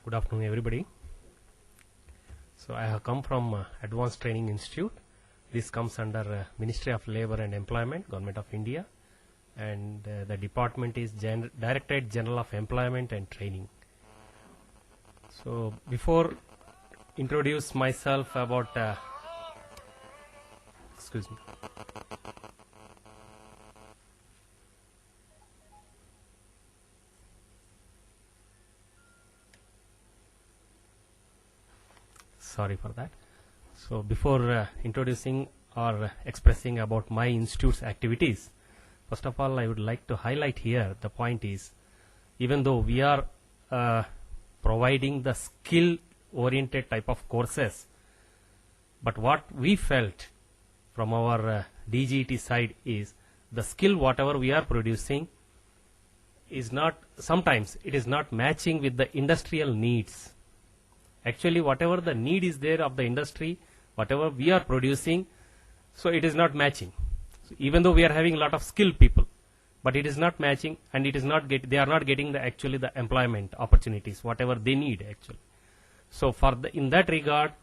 Good afternoon, everybody. So I have come from Advanced Training Institute. This comes under Ministry of Labour and Employment, Government of India, and the department is Directorate General of Employment and Training. So before introduce myself about excuse me. Sorry for that. So before introducing or expressing about my institute's activities, first of all I would like to highlight here the point is, even though we are providing the skill oriented type of courses, but what we felt from our DGET side is the skill whatever we are producing is not, sometimes it is not matching with the industrial needs. Actually, whatever the need is there of the industry, whatever we are producing, so it is not matching. So even though we are having a lot of skilled people, but it is not matching, and it is not they are not getting the actually the employment opportunities, whatever they need actually. So for in that regard,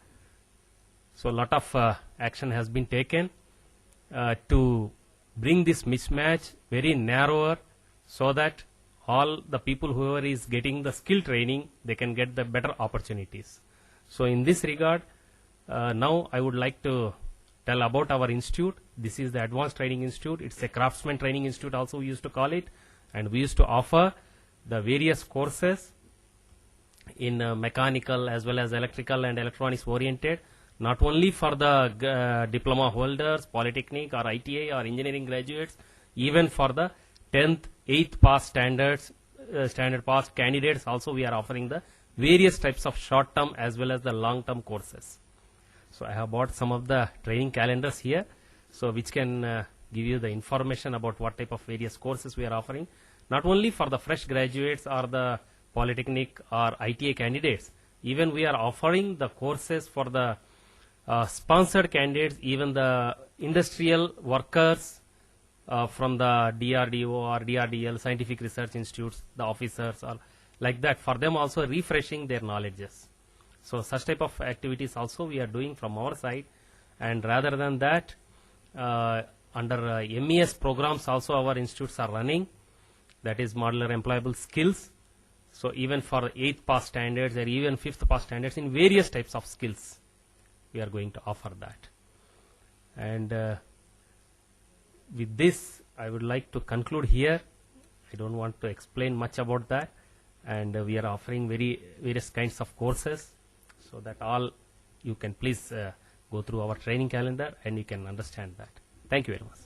so a lot of action has been taken to bring this mismatch very narrower, so that all the people whoever is getting the skill training, they can get the better opportunities. So in this regard, now I would like to tell about our institute. This is the Advanced Training Institute. It's a craftsman training institute also we used to call it, and we used to offer the various courses in mechanical as well as electrical and electronics oriented, not only for the diploma holders, polytechnic or ITA or engineering graduates, even for the 10th, 8th pass standards, standard pass candidates also we are offering the various types of short term as well as the long term courses. So I have bought some of the training calendars here, so which can give you the information about what type of various courses we are offering, not only for the fresh graduates or the polytechnic or ITA candidates, even we are offering the courses for the sponsored candidates, even the industrial workers from the DRDO or DRDL, scientific research institutes, the officers, or like that, for them also refreshing their knowledges. So such type of activities also we are doing from our side, and rather than that, under MES programs also our institutes are running, that is modular employable skills. So even for 8th pass standards or even 5th pass standards in various types of skills, we are going to offer that. And with this, I would like to conclude here. I don't want to explain much about that, and we are offering various kinds of courses, so that all you can please go through our training calendar and you can understand that. Thank you very much.